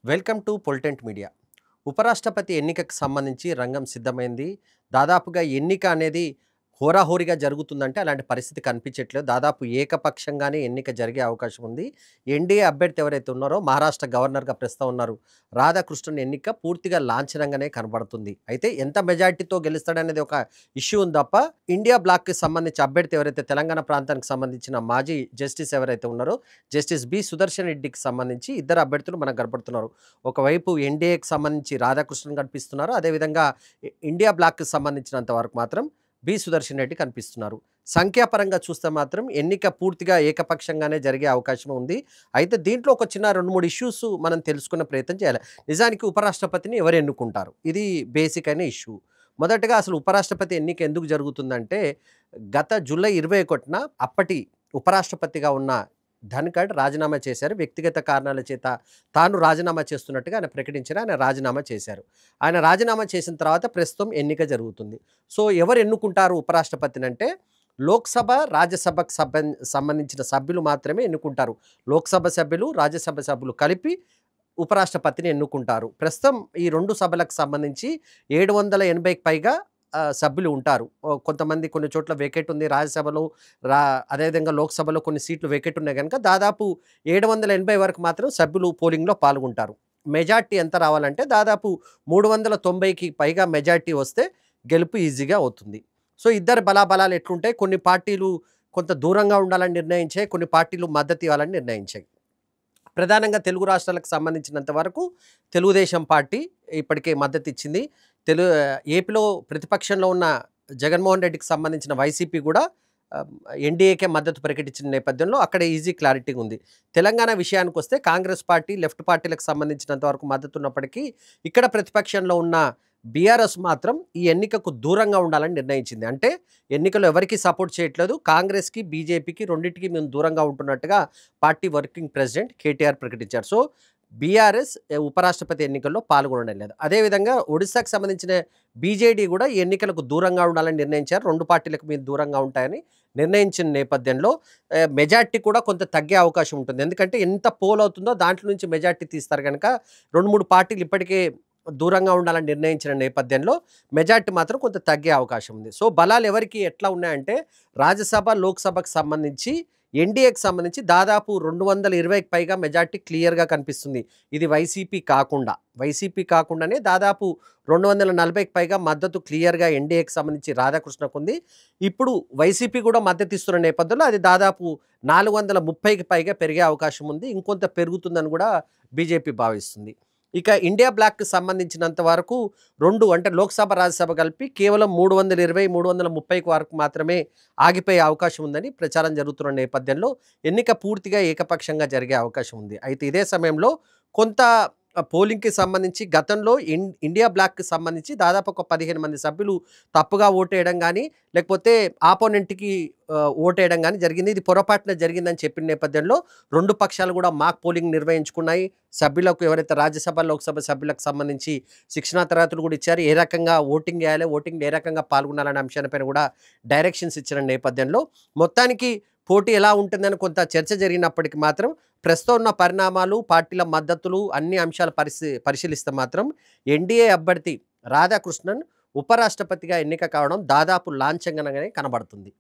Welcome to పొలిటెంట్ media. ఉపరాష్ట్రపతి ఎన్నికకు సంబంధించి రంగం సిద్ధమైంది. దాదాపుగా ఎన్నిక అనేది హోరాహోరీగా జరుగుతుందంటే అలాంటి పరిస్థితి కనిపించట్లేదు. దాదాపు ఏకపక్షంగానే ఎన్నిక జరిగే అవకాశం ఉంది. ఎన్డీఏ అభ్యర్థి ఎవరైతే ఉన్నారో మహారాష్ట్ర గవర్నర్‌గా ప్రస్తుతం ఉన్నారు రాధాకృష్ణన్ ఎన్నిక పూర్తిగా లాంఛనంగానే కనబడుతుంది. అయితే ఎంత మెజారిటీతో గెలుస్తాడనేది ఒక ఇష్యూ ఉంది తప్ప ఇండియా బ్లాక్‌కి సంబంధించి అభ్యర్థి ఎవరైతే తెలంగాణ ప్రాంతానికి సంబంధించిన మాజీ జస్టిస్ ఎవరైతే ఉన్నారో జస్టిస్ బి. సుదర్శన్ రెడ్డికి సంబంధించి ఇద్దరు అభ్యర్థులు మనకు కనపడుతున్నారు. ఒకవైపు ఎన్డీఏకి సంబంధించి రాధాకృష్ణన్ కనిపిస్తున్నారు. అదేవిధంగా ఇండియా బ్లాక్‌కి సంబంధించినంత వరకు మాత్రం బి. సుదర్శన్ రెడ్డి కనిపిస్తున్నారు. సంఖ్యాపరంగా చూస్తే మాత్రం ఎన్నిక పూర్తిగా ఏకపక్షంగానే జరిగే అవకాశం ఉంది. అయితే దీంట్లో ఒక చిన్న 2, 3 ఇష్యూస్ మనం తెలుసుకునే ప్రయత్నం చేయాలి. నిజానికి ఉపరాష్ట్రపతిని ఎవరు ఎన్నుకుంటారు? ఇది బేసిక్ అయిన ఇష్యూ. మొదటగా అసలు ఉపరాష్ట్రపతి ఎన్నిక ఎందుకు జరుగుతుందంటే గత జూలై 21న అప్పటి ఉపరాష్ట్రపతిగా ఉన్న ధన్‌ఖడ్ రాజీనామా చేశారు. వ్యక్తిగత కారణాల చేత తాను రాజీనామా చేస్తున్నట్టుగా ఆయన ప్రకటించారు. ఆయన రాజీనామా చేశారు. ఆయన రాజీనామా చేసిన తర్వాత ప్రస్తుతం ఎన్నిక జరుగుతుంది. సో, ఎవరు ఎన్నుకుంటారు ఉపరాష్ట్రపతినంటే లోక్‌సభ, రాజ్యసభకు సంబంధించిన సభ్యులు మాత్రమే ఎన్నుకుంటారు. లోక్‌సభ సభ్యులు, రాజ్యసభ సభ్యులు కలిపి ఉపరాష్ట్రపతిని ఎన్నుకుంటారు. ప్రస్తుతం ఈ 2 సభలకు సంబంధించి 780కి పైగా సభ్యులు ఉంటారు. కొంతమంది కొన్ని చోట్ల వేకెట్ ఉంది రాజ్యసభలో, అదేవిధంగా లోక్‌సభలో కొన్ని సీట్లు వేకెట్ ఉన్నాయి గనుక దాదాపు 780 వరకు మాత్రం సభ్యులు పోలింగ్‌లో పాల్గొంటారు. మెజారిటీ ఎంత రావాలంటే దాదాపు 390కి పైగా మెజారిటీ వస్తే గెలుపు ఈజీగా అవుతుంది. సో, ఇద్దరి బలాబలాలు ఎట్లుంటాయి, కొన్ని పార్టీలు కొంత దూరంగా ఉండాలని నిర్ణయించాయి. కొన్ని పార్టీలు మద్దతు ఇవ్వాలని నిర్ణయించాయి. ప్రధానంగా తెలుగు రాష్ట్రాలకు సంబంధించినంత వరకు తెలుగుదేశం పార్టీ ఇప్పటికే మద్దతు ఇచ్చింది. ఏపీలో ప్రతిపక్షంలో ఉన్న జగన్మోహన్ రెడ్డికి సంబంధించిన వైసీపీ కూడా ఎన్డీఏకే మద్దతు ప్రకటించిన నేపథ్యంలో అక్కడ ఈజీ క్లారిటీ ఉంది. తెలంగాణ విషయానికి వస్తే కాంగ్రెస్ పార్టీ, లెఫ్ట్ పార్టీలకు సంబంధించినంత వరకు మద్దతు ఉన్నప్పటికీ ఇక్కడ ప్రతిపక్షంలో ఉన్న బీఆర్ఎస్ మాత్రం ఈ ఎన్నికకు దూరంగా ఉండాలని నిర్ణయించింది. అంటే ఎన్నికలు ఎవరికి సపోర్ట్ చేయట్లేదు, కాంగ్రెస్కి, బీజేపీకి రెండింటికి మేము దూరంగా ఉంటున్నట్టుగా పార్టీ వర్కింగ్ ప్రెసిడెంట్ కేటీఆర్ ప్రకటించారు. సో, బీఆర్ఎస్ ఉపరాష్ట్రపతి ఎన్నికల్లో పాల్గొనడం లేదు. అదేవిధంగా ఒడిశాకు సంబంధించిన బీజేడీ కూడా ఈ ఎన్నికలకు దూరంగా ఉండాలని నిర్ణయించారు. 2 పార్టీలకు మీరు దూరంగా ఉంటాయని నిర్ణయించిన నేపథ్యంలో మెజార్టీ కూడా కొంత తగ్గే అవకాశం ఉంటుంది. ఎందుకంటే ఎంత పోల్ అవుతుందో దాంట్లో నుంచి మెజార్టీ తీస్తారు కనుక 2, 3 పార్టీలు ఇప్పటికే దూరంగా ఉండాలని నిర్ణయించిన నేపథ్యంలో మెజార్టీ మాత్రం కొంత తగ్గే అవకాశం ఉంది. సో, బలాలు ఎవరికి ఎట్లా ఉన్నాయంటే రాజ్యసభ, లోక్‌సభకు సంబంధించి ఎన్డీఏకి సంబంధించి దాదాపు 220కి పైగా మెజార్టీ క్లియర్‌గా కనిపిస్తుంది. ఇది వైసీపీ కాకుండానే దాదాపు 240కి పైగా మద్దతు క్లియర్‌గా ఎన్డీఏకి సంబంధించి రాధాకృష్ణకు ఉంది. ఇప్పుడు వైసీపీ కూడా మద్దతు ఇస్తున్న నేపథ్యంలో అది దాదాపు 430కి పైగా పెరిగే అవకాశం ఉంది. ఇంకొంత పెరుగుతుందని కూడా బీజేపీ భావిస్తుంది. ఇక ఇండియా బ్లాక్‌కి సంబంధించినంత వరకు 2 అంటే లోక్‌సభ, రాజ్యసభ కలిపి కేవలం 320, 330 వరకు మాత్రమే ఆగిపోయే అవకాశం ఉందని ప్రచారం జరుగుతున్న నేపథ్యంలో ఎన్నిక పూర్తిగా ఏకపక్షంగా జరిగే అవకాశం ఉంది. అయితే ఇదే సమయంలో కొంత పోలింగ్‌కి సంబంధించి గతంలో ఇండియా బ్లాక్‌కి సంబంధించి దాదాపు ఒక 15 మంది సభ్యులు తప్పుగా ఓటేయడం గానీ, లేకపోతే ఆపోనెంట్‌కి ఓటేయడం గానీ జరిగింది. ఇది పొరపాటున జరిగిందని చెప్పిన నేపథ్యంలో 2 పక్షాలు కూడా మాక్ పోలింగ్ నిర్వహించుకున్నాయి. సభ్యులకు ఎవరైతే రాజ్యసభ, లోక్‌సభ సభ్యులకు సంబంధించి శిక్షణా తరగతులు కూడా ఇచ్చారు. ఏ రకంగా ఓటింగ్ చేయాలి, ఓటింగ్‌లో ఏ రకంగా పాల్గొనాలనే అంశాలపైన కూడా డైరెక్షన్స్ ఇచ్చిన నేపథ్యంలో మొత్తానికి పోటీ ఎలా ఉంటుందని కొంత చర్చ జరిగినప్పటికీ మాత్రం ప్రస్తుతం ఉన్న పరిణామాలు, పార్టీల మద్దతులు అన్ని అంశాలు పరిశీలిస్తే మాత్రం ఎన్డీఏ అభ్యర్థి రాధాకృష్ణన్ ఉపరాష్ట్రపతిగా ఎన్నిక కావడం దాదాపు లాంఛనంగానే కనబడుతుంది.